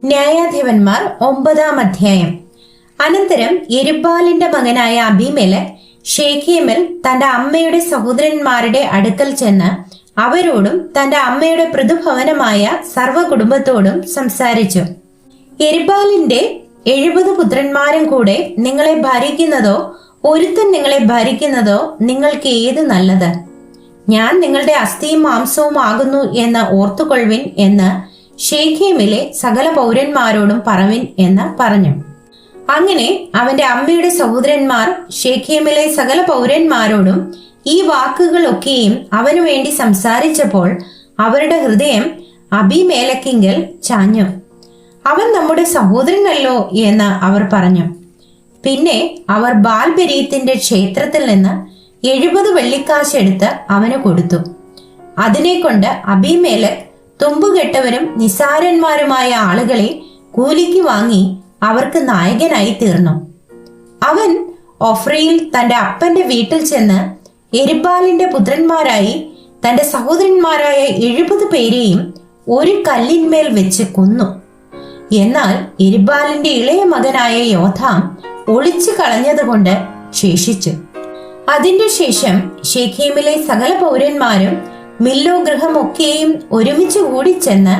ന്യായാധിപന്മാർ 9-ാം അധ്യായം. അനന്തരം യെരുബ്ബാലിന്റെ മകനായ അബീമേലെക്ക് ശെഖേമിൽ തന്റെ അമ്മയുടെ സഹോദരന്മാരുടെ അടുക്കൽ ചെന്ന് അവരോടും തന്റെ അമ്മയുടെ പൃഥുഭവനമായ സർവ്വകുടുംബത്തോടും സംസാരിച്ചു. യെരുബ്ബാലിന്റെ 70 പുത്രന്മാരും കൂടെ നിങ്ങളെ ഭരിക്കുന്നതോ ഒരുത്തൻ നിങ്ങളെ ഭരിക്കുന്നതോ നിങ്ങൾക്ക് ഏത് നല്ലത്? ഞാൻ നിങ്ങളുടെ അസ്ഥിയും മാംസവും ആകുന്നു എന്ന് ഓർത്തുകൊള്ളുവിൻ എന്ന് ശെഖേമിലെ സകല പൗരന്മാരോടും പറവിൻ എന്ന് പറഞ്ഞു. അങ്ങനെ അവന്റെ അമ്മയുടെ സഹോദരന്മാർ ശെഖേമിലെ സകല പൗരന്മാരോടും ഈ വാക്കുകളൊക്കെയും അവനു വേണ്ടി സംസാരിച്ചപ്പോൾ അവരുടെ ഹൃദയം അബീമേലെക്കിങ്കൽ ചാഞ്ഞു. അവൻ നമ്മുടെ സഹോദരനല്ലോ എന്ന് അവർ പറഞ്ഞു. പിന്നെ അവർ ബാൽബെരീത്തിന്റെ ക്ഷേത്രത്തിൽ നിന്ന് 70 വെള്ളിക്കാശ് എടുത്ത് അവന് കൊടുത്തു. അതിനെ കൊണ്ട് അബീമേലെക്ക് തുമ്പുകെട്ടവരും നിസാരന്മാരുമായ ആളുകളെ കൂലിക്ക് വാങ്ങി അവർക്ക് നായകനായി തീർന്നു. അവൻ ഒഫ്രയിൽ തന്റെ അപ്പന്റെ വീട്ടിൽ ചെന്ന് യെരുബ്ബാലിന്റെ പുത്രന്മാരായി തന്റെ സഹോദരന്മാരായ 70 പേരെയും ഒരു കല്ലിന്മേൽ വെച്ച് കൊന്നു. എന്നാൽ യെരുബ്ബാലിന്റെ ഇളയ മകനായ യോഥാം ഒളിച്ചു കളഞ്ഞതുകൊണ്ട് ശേഷിച്ചു. അതിന്റെ ശേഷം ശെഖേമിലെ സകല പൗരന്മാരും മില്ലോ ഗൃഹമൊക്കെയും ഒരുമിച്ച് കൂടിച്ചെന്ന്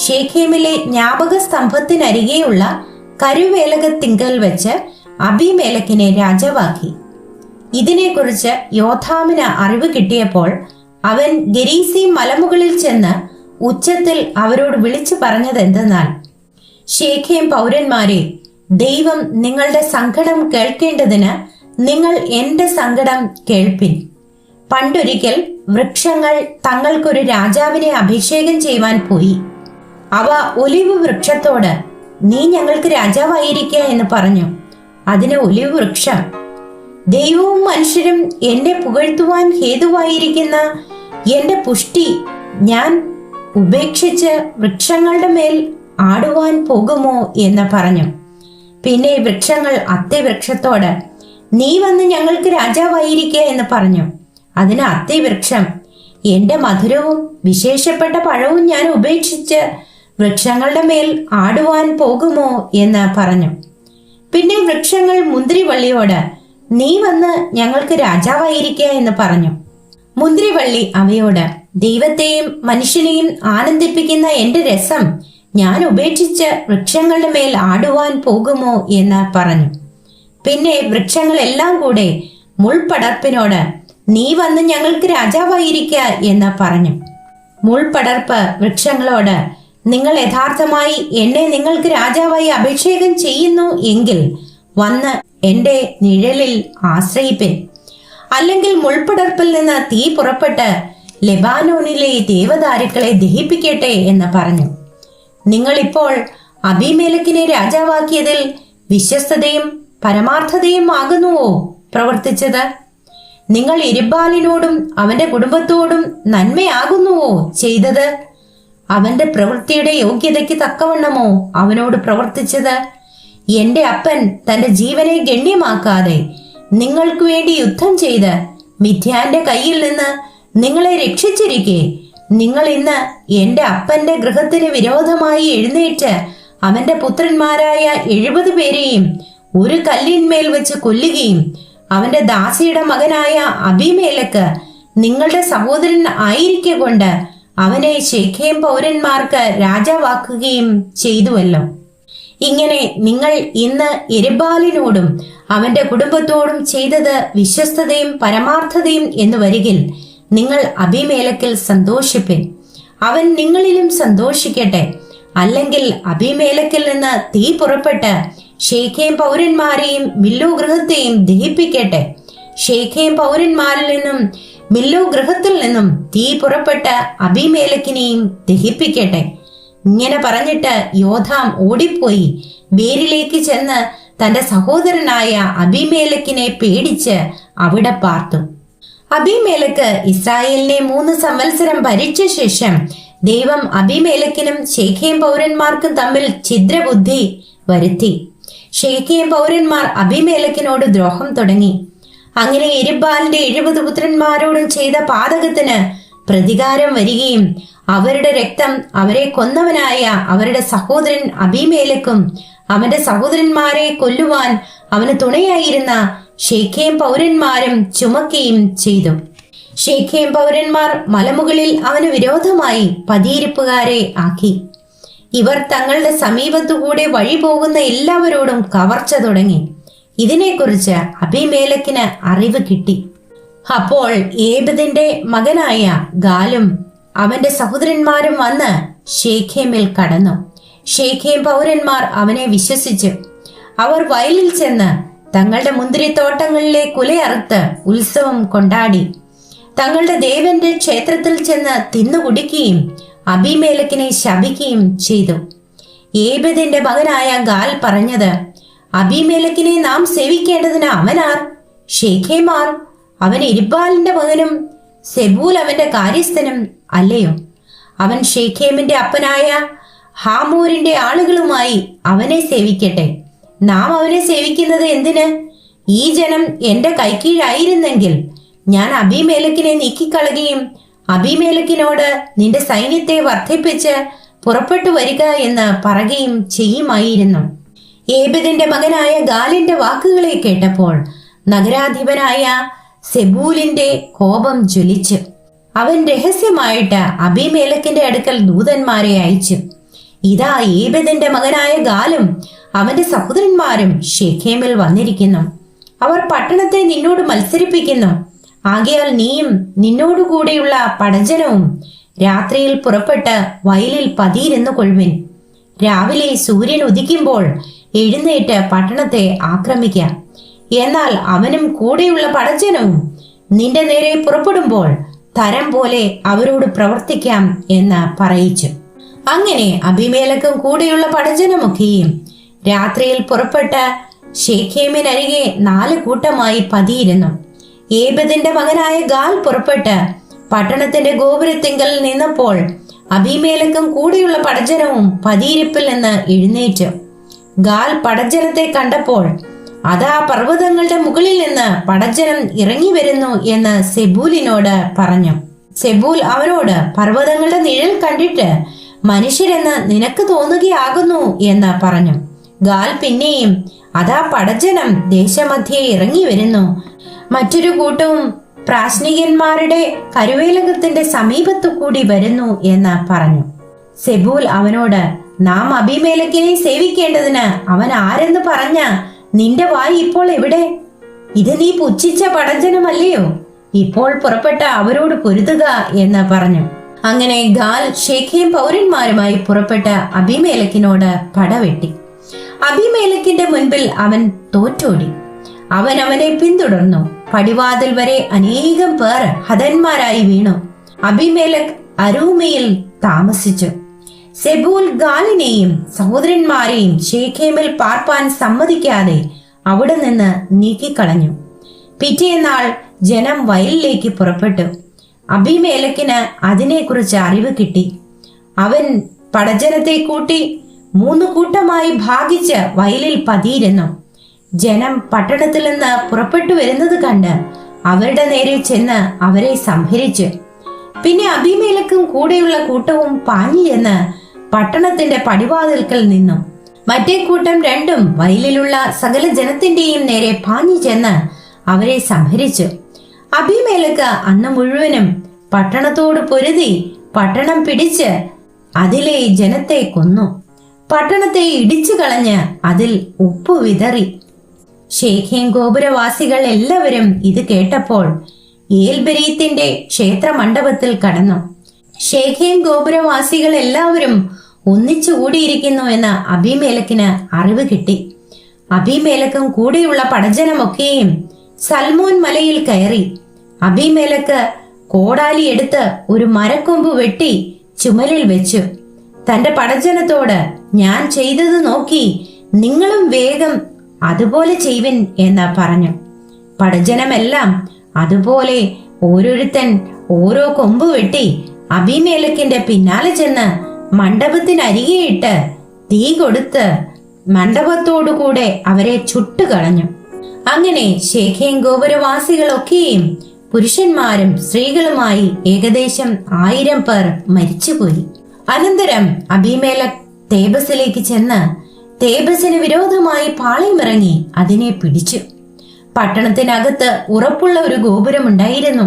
ശെഖേമിലെ ജ്ഞാപക സ്തംഭത്തിനരികെയുള്ള കരുവേലകത്തിങ്കൽ വെച്ച് അബീമേലെക്കിനെ രാജാവാക്കി. ഇതിനെക്കുറിച്ച് യോഥാമിന് അറിവ് കിട്ടിയപ്പോൾ അവൻ ഗെരീസീം മലമുകളിൽ ചെന്ന് ഉച്ചത്തിൽ അവരോട് വിളിച്ചു പറഞ്ഞതെന്തെന്നാൽ, ശെഖേം പൗരന്മാരെ, ദൈവം നിങ്ങളുടെ സങ്കടം കേൾക്കേണ്ടതിന് നിങ്ങൾ എന്റെ സങ്കടം കേൾപ്പിൻ. പണ്ടൊരിക്കൽ വൃക്ഷങ്ങൾ തങ്ങൾക്കൊരു രാജാവിനെ അഭിഷേകം ചെയ്യുവാൻ പോയി. അവ ഒലിവ് വൃക്ഷത്തോട്, നീ ഞങ്ങൾക്ക് രാജാവായിരിക്കുക എന്ന് പറഞ്ഞു. അതിന് ഒലിവ് വൃക്ഷം, ദൈവവും മനുഷ്യരും എന്നെ പുകഴ്ത്തുവാൻ ഹേതുവായിരിക്കുന്ന എന്റെ പുഷ്ടി ഞാൻ ഉപേക്ഷിച്ച് വൃക്ഷങ്ങളുടെ മേൽ ആടുവാൻ പോകുമോ എന്ന് പറഞ്ഞു. പിന്നെ വൃക്ഷങ്ങൾ അത്തിവൃക്ഷത്തോട്, നീ വന്ന് ഞങ്ങൾക്ക് രാജാവായിരിക്കുക എന്ന് പറഞ്ഞു. അതിന് അത്തിവൃക്ഷം, എന്റെ മധുരവും വിശേഷപ്പെട്ട പഴവും ഞാൻ ഉപേക്ഷിച്ച് വൃക്ഷങ്ങളുടെ മേൽ ആടുവാൻ പോകുമോ എന്ന് പറഞ്ഞു. പിന്നെ വൃക്ഷങ്ങൾ മുന്തിരിവള്ളിയോട്, നീ വന്ന് ഞങ്ങൾക്ക് രാജാവായിരിക്കുക എന്ന് പറഞ്ഞു. മുന്തിരിവള്ളി അവയോട്, ദൈവത്തെയും മനുഷ്യനെയും ആനന്ദിപ്പിക്കുന്ന എന്റെ രസം ഞാൻ ഉപേക്ഷിച്ച് വൃക്ഷങ്ങളുടെ മേൽ ആടുവാൻ പോകുമോ എന്ന് പറഞ്ഞു. പിന്നെ വൃക്ഷങ്ങളെല്ലാം കൂടെ മുൾപടർപ്പിനോട്, നീ വന്ന് ഞങ്ങൾക്ക് രാജാവായിരിക്കുക എന്ന് പറഞ്ഞു. മുൾപടർപ്പ് വൃക്ഷങ്ങളോട്, നിങ്ങൾ യഥാർത്ഥമായി എന്നെ നിങ്ങൾക്ക് രാജാവായി അഭിഷേകം ചെയ്യുന്നു എങ്കിൽ വന്ന് എന്റെ നിഴലിൽ ആശ്രയിപ്പിൻ. അല്ലെങ്കിൽ മുൾപടർപ്പിൽ നിന്ന് തീ പുറപ്പെട്ട് ലെബാനോനിലെ ദേവദാരുക്കളെ ദഹിപ്പിക്കട്ടെ എന്ന് പറഞ്ഞു. നിങ്ങളിപ്പോൾ അബീമേലെക്കിനെ രാജാവാക്കിയതിൽ വിശ്വസ്തതയും പരമാർത്ഥതയും ആകുന്നുവോ പ്രവർത്തിച്ചത്? നിങ്ങൾ യെരുബ്ബാലിനോടും അവന്റെ കുടുംബത്തോടും നന്മയാകുന്നുവോ ചെയ്തത്? അവന്റെ പ്രവൃത്തിയുടെ യോഗ്യതയ്ക്ക് തക്കവണ്ണമോ അവനോട് പ്രവർത്തിച്ചത്? എന്റെ അപ്പൻ തന്റെ ജീവനെ ഗണ്യമാക്കാതെ നിങ്ങൾക്ക് വേണ്ടി യുദ്ധം ചെയ്ത് മിഥ്യാന്റെ കയ്യിൽ നിന്ന് നിങ്ങളെ രക്ഷിച്ചിരിക്കെ, നിങ്ങൾ ഇന്ന് എന്റെ അപ്പന്റെ ഗൃഹത്തിന് വിരോധമായി എഴുന്നേറ്റ് അവന്റെ പുത്രന്മാരായ 70 പേരെയും ഒരു കല്ലിന്മേൽ വെച്ച് കൊല്ലുകയും അവന്റെ ദാസിയുടെ മകനായ അബീമേലെക്ക് നിങ്ങളുടെ സഹോദരൻ ആയിരിക്കെ കൊണ്ട് അവനെ ശെഖേം പൗരന്മാർക്ക് രാജാവാക്കുകയും ചെയ്തുവല്ലോ. ഇങ്ങനെ നിങ്ങൾ ഇന്ന് യെരുബ്ബാലിനോടും അവന്റെ കുടുംബത്തോടും ചെയ്തത് വിശ്വസ്തതയും പരമാർത്ഥതയും എന്ന് വരികിൽ നിങ്ങൾ അബീമേലെക്കിൽ സന്തോഷിപ്പിൻ, അവൻ നിങ്ങളിലും സന്തോഷിക്കട്ടെ. അല്ലെങ്കിൽ അബീമേലെക്കിൽ നിന്ന് തീ പുറപ്പെട്ട് ശെഖേം പൗരന്മാരെയും മില്ലോ ഗൃഹത്തെയും ദഹിപ്പിക്കട്ടെ. ശെഖേം പൗരന്മാരിൽ നിന്നും മില്ലോ ഗൃഹത്തിൽ നിന്നും തീ പുറപ്പെട്ട് അബീമേലെക്കിനെയും ദഹിപ്പിക്കട്ടെ. ഇങ്ങനെ പറഞ്ഞിട്ട് യോഥാം ഓടിപ്പോയി ബേരിലേക്ക് ചെന്ന് തന്റെ സഹോദരനായ അബീമേലെക്കിനെ പേടിച്ച് അവിടെ പാർത്തു. അബീമേലെക്ക് ഇസ്രായേലിനെ 3 സംവത്സരം ഭരിച്ച ശേഷം ദൈവം അബീമേലെക്കിനും ശെഖേം പൗരന്മാർക്കും തമ്മിൽ ഛിദ്രബുദ്ധി വരുത്തി. ശെഖേം പൗരന്മാർ അബീമേലെക്കിനോട് ദ്രോഹം തുടങ്ങി. അങ്ങനെ യെരുബ്ബാലിന്റെ 70 പുത്രന്മാരോടും ചെയ്ത പാതകത്തിന് പ്രതികാരം വരികയും അവരുടെ രക്തം അവരെ കൊന്നവനായ അവരുടെ സഹോദരൻ അബീമേലെക്കും അവന്റെ സഹോദരന്മാരെ കൊല്ലുവാൻ അവന് തുണയായിരുന്ന ശേഖേം പൗരന്മാരും ചുമക്കുകയും ചെയ്തു. ശേഖേം പൗരന്മാർ മലമുകളിൽ അവന് വിരോധമായി പതിയിരിപ്പുകാരെ ആക്കി. ഇവർ തങ്ങളുടെ സമീപത്തുകൂടെ വഴി പോകുന്ന എല്ലാവരോടും കവർച്ച തുടങ്ങി. ഇതിനെക്കുറിച്ച് അബീമേലെക്കിന് അറിവ് കിട്ടി. അപ്പോൾ ഏബദിന്റെ മകനായ ഗാലും അവന്റെ സഹോദരന്മാരും വന്ന് ശേഖേമിൽ കടന്നു. ശേഖേം പൗരന്മാർ അവനെ വിശ്വസിച്ചു. അവർ വയലിൽ ചെന്ന് തങ്ങളുടെ മുന്തിരിത്തോട്ടങ്ങളിലെ കുലയറുത്ത് ഉത്സവം കൊണ്ടാടി. തങ്ങളുടെ ദേവന്റെ ക്ഷേത്രത്തിൽ ചെന്ന് തിന്നുകുടിക്കുകയും അബീമേലെക്കിനെ ശപിക്കുകയും ചെയ്തു. ഏബദിന്റെ മകനായ ഗാൽ പറഞ്ഞത്, അബീമേലെക്കിനെ നാം സേവിക്കേണ്ടതിന് അവനാർ? ശേഖേമാർ. അവൻ യെരുബ്ബാലിന്റെ മകനും സെബൂൽ അവന്റെ കാര്യസ്ഥനും അല്ലയോ? അവൻ ശേഖേമിന്റെ അപ്പനായ ഹാമോരിന്റെ ആളുകളുമായി അവനെ സേവിക്കട്ടെ. നാം അവനെ സേവിക്കുന്നത് എന്തിന്? ഈ ജനം എന്റെ കൈക്കീഴായിരുന്നെങ്കിൽ ഞാൻ അബീമേലെക്കിനെ നീക്കിക്കളയുകയും അബീമേലെക്കിനോട് നിന്റെ സൈന്യത്തെ വർദ്ധിപ്പിച്ച് പുറപ്പെട്ടു വരിക എന്ന് പറയുകയും ചെയ്യുമായിരുന്നു. ഏബദിന്റെ മകനായ ഗാലിന്റെ വാക്കുകളെ കേട്ടപ്പോൾ നഗരാധിപനായ സെബൂലിന്റെ കോപം ജ്വലിച്ചു. അവൻ രഹസ്യമായിട്ട് അബീമേലെക്കിന്റെ അടുക്കൽ ദൂതന്മാരെ അയച്ചു. ഇതാ ഏബദിന്റെ മകനായ ഗാലും അവന്റെ സഹോദരന്മാരും ശേഖേമിൽ വന്നിരിക്കുന്നു. അവർ പട്ടണത്തെ നിന്നോട് മത്സരിപ്പിക്കുന്നു. ആകയാൽ നീയും നിന്നോടുകൂടെയുള്ള പടജനവും രാത്രിയിൽ പുറപ്പെട്ട് വയലിൽ പതിയിരുന്നു കൊള്ളുവിൻ. രാവിലെ സൂര്യൻ ഉദിക്കുമ്പോൾ എഴുന്നേറ്റ് പട്ടണത്തെ ആക്രമിക്കാം. എന്നാൽ അവനും കൂടെയുള്ള പടജനവും നിന്റെ നേരെ പുറപ്പെടുമ്പോൾ തരം പോലെ അവരോട് പ്രവർത്തിക്കാം എന്ന് പറയിച്ചു. അങ്ങനെ അബീമേലെക്കും കൂടെയുള്ള പടജനമൊക്കെയും രാത്രിയിൽ പുറപ്പെട്ട് ശേഖേമിനരികെ 4 കൂട്ടമായി പതിയിരുന്നു. ഏബദിന്റെ മകനായ ഗാൽ പുറപ്പെട്ട് പട്ടണത്തിന്റെ ഗോപുരത്തിങ്കൽ നിന്നപ്പോൾ അബീമേലെക്കും കൂടെയുള്ള പടജനവും പതിയിരിപ്പിൽ നിന്ന് എഴുന്നേറ്റു. ഗാൽ പടജനത്തെ കണ്ടപ്പോൾ, അതാ പർവ്വതങ്ങളുടെ മുകളിൽ നിന്ന് പടജനം ഇറങ്ങി വരുന്നു എന്ന് സെബൂലിനോട് പറഞ്ഞു. സെബൂൽ അവരോട്, പർവ്വതങ്ങളുടെ നിഴൽ കണ്ടിട്ട് മനുഷ്യരെന്ന് നിനക്ക് തോന്നുകയാകുന്നു എന്ന് പറഞ്ഞു. ഗാൽ പിന്നെയും, അതാ പടജനം ദേശമധ്യേ ഇറങ്ങി വരുന്നു, മറ്റൊരു കൂട്ടവും പ്രാശ്നികന്മാരുടെ കരുവേലകത്തിന്റെ സമീപത്തു കൂടി വരുന്നു എന്ന് പറഞ്ഞു. സെബൂൽ അവനോട്, നാം അബീമേലെക്കിനെ സേവിക്കേണ്ടതിന് അവൻ ആരെന്ന് പറഞ്ഞ നിന്റെ വായി ഇപ്പോൾ എവിടെ? ഇത് നീ പുച്ഛിച്ച പടജനമല്ലയോ? ഇപ്പോൾ പുറപ്പെട്ട അവരോട് പൊരുതുക എന്ന് പറഞ്ഞു. അങ്ങനെ ഗാൽ ശേഖേം പൗരന്മാരുമായി പുറപ്പെട്ട അബീമേലെക്കിനോട് പടവെട്ടി. അബീമേലെക്കിന്റെ മുൻപിൽ അവൻ തോറ്റോടി. അവൻ അവനെ പിന്തുടർന്നു. പടിവാതിൽ വരെ അനേകം പേർ ഹതന്മാരായി വീണു. അബീമേലെക്ക് അരൂമയിൽ താമസിച്ചു. സെബൂൽ ഗാലിനെയും സഹോദരന്മാരെയും ശേഖേമിൽ പാർപ്പാൻ സമ്മതിക്കാതെ അവിടെ നിന്ന് നീക്കിക്കളഞ്ഞു. പിറ്റേന്നാൾ ജനം വയലിലേക്ക് പുറപ്പെട്ടു. അബീമേലെക്കിന് അതിനെക്കുറിച്ച് അറിവ് കിട്ടി. അവൻ പടജനത്തെ കൂട്ടി 3 കൂട്ടമായി ഭാഗിച്ച് വയലിൽ പതിയിരുന്നു. ജനം പട്ടണത്തിൽ നിന്ന് പുറപ്പെട്ടു വരുന്നത് കണ്ട് അവരുടെ നേരെ ചെന്ന് അവരെ സംഹരിച്ചു. പിന്നെ അബീമേലെക്കും കൂടെയുള്ള കൂട്ടവും പാഞ്ഞു ചെന്ന് പട്ടണത്തിന്റെ പടിവാതിൽക്കൽ നിന്നു. മറ്റേ കൂട്ടം 2 വയലിലുള്ള സകല ജനത്തിന്റെയും നേരെ പാഞ്ഞു ചെന്ന് അവരെ സംഹരിച്ചു. അബീമേലെക്ക് അന്ന് മുഴുവനും പട്ടണത്തോട് പൊരുതി പട്ടണം പിടിച്ച് അതിലെ ജനത്തെ കൊന്നു. പട്ടണത്തെ ഇടിച്ചു കളഞ്ഞ് അതിൽ ഉപ്പ് വിതറി. ശേഖേം ഗോപുരവാസികൾ എല്ലാവരും ഇത് കേട്ടപ്പോൾ ഏൽബരീത്തിന്റെ ക്ഷേത്ര മണ്ഡപത്തിൽ കടന്നു. ശേഖേം ഗോപുരവാസികൾ എല്ലാവരും ഒന്നിച്ചു കൂടിയിരിക്കുന്നു എന്ന് അബീമേലെക്കിന് അറിവ് കിട്ടി. അബീമേലെക്കും കൂടെയുള്ള പടജനമൊക്കെയും സൽമോൻ മലയിൽ കയറി. അബീമേലെക്ക് കോടാലി എടുത്ത് ഒരു മരക്കൊമ്പ് വെട്ടി ചുമലിൽ വെച്ചു. തന്റെ പടജനത്തോട്, ഞാൻ ചെയ്തത് നോക്കി നിങ്ങളും വേഗം അതുപോലെ ചെയ്വിൻ എന്ന് പറഞ്ഞു. പടജനമെല്ലാം അതുപോലെ ഓരോരുത്തൻ ഓരോ കൊമ്പ് വെട്ടി അബീമേലെക്കിന്റെ പിന്നാലെ ചെന്ന് മണ്ഡപത്തിനരികെയിട്ട് തീ കൊടുത്ത് മണ്ഡപത്തോടുകൂടെ അവരെ ചുട്ടുകളഞ്ഞു. അങ്ങനെ ശേഖേം ഗോപുരവാസികളൊക്കെയും പുരുഷന്മാരും സ്ത്രീകളുമായി ഏകദേശം 1000 പേർ മരിച്ചുപോയി. അനന്തരം അബീമേലെക്ക് തേബസിലേക്ക് ചെന്ന് തേബസിന് വിരോധമായി പാളയമിറങ്ങി അതിനെ പിടിച്ചു. പട്ടണത്തിനകത്ത് ഉറപ്പുള്ള ഒരു ഗോപുരമുണ്ടായിരുന്നു.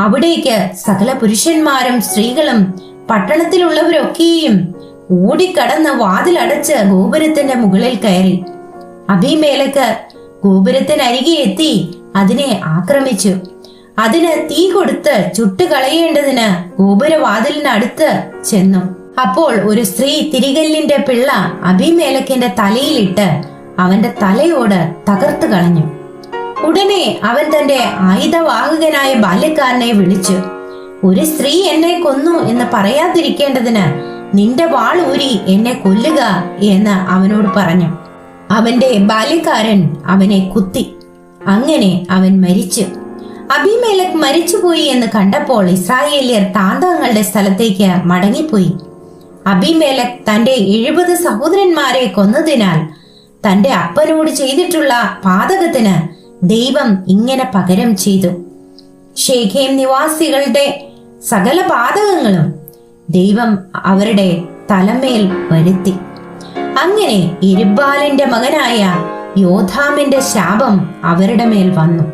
അവിടേക്ക് സകല പുരുഷന്മാരും സ്ത്രീകളും പട്ടണത്തിലുള്ളവരൊക്കെയും ഓടിക്കടന്ന് വാതിലടച്ച് ഗോപുരത്തിന്റെ മുകളിൽ കയറി. അബീമേലെക്ക് ഗോപുരത്തിനരികെ എത്തി അതിനെ ആക്രമിച്ചു. അതിന് തീ കൊടുത്ത് ചുട്ടുകളയേണ്ടതിന് ഗോപുരവാതിലിനടുത്ത് ചെന്നു. അപ്പോൾ ഒരു സ്ത്രീ തിരികല്ലിന്റെ പിള്ള അബീമേലെക്കിന്റെ തലയിലിട്ട് അവന്റെ തലയോട് തകർത്തു കളഞ്ഞു. ഉടനെ അവൻ തന്റെ ആയുധവാഹകനായ ബാല്യക്കാരനെ വിളിച്ചു, ഒരു സ്ത്രീ എന്നെ കൊന്നു എന്ന് പറയാതിരിക്കേണ്ടതിന് നിന്റെ വാൾ ഊരി എന്നെ കൊല്ലുക എന്ന് അവനോട് പറഞ്ഞു. അവന്റെ ബാല്യക്കാരൻ അവനെ കുത്തി. അങ്ങനെ അവൻ മരിച്ചു. അബീമേലെക്ക് മരിച്ചുപോയി എന്ന് കണ്ടപ്പോൾ ഇസ്രായേല്യർ താന്താങ്ങളുടെ സ്ഥലത്തേക്ക് മടങ്ങിപ്പോയി. അബീമേലെക്ക് തന്റെ 70 സഹോദരന്മാരെ കൊന്നതിനാൽ തന്റെ അപ്പനോട് ചെയ്തിട്ടുള്ള പാതകത്തിന് ദൈവം ഇങ്ങനെ പകരം ചെയ്തു. ശേഖേം നിവാസികളുടെ സകല പാതകങ്ങളും ദൈവം അവരുടെ തലമേൽ വരുത്തി. അങ്ങനെ യെരുബ്ബാലിന്റെ മകനായ യോഥാമിന്റെ ശാപം അവരുടെ മേൽ വന്നു.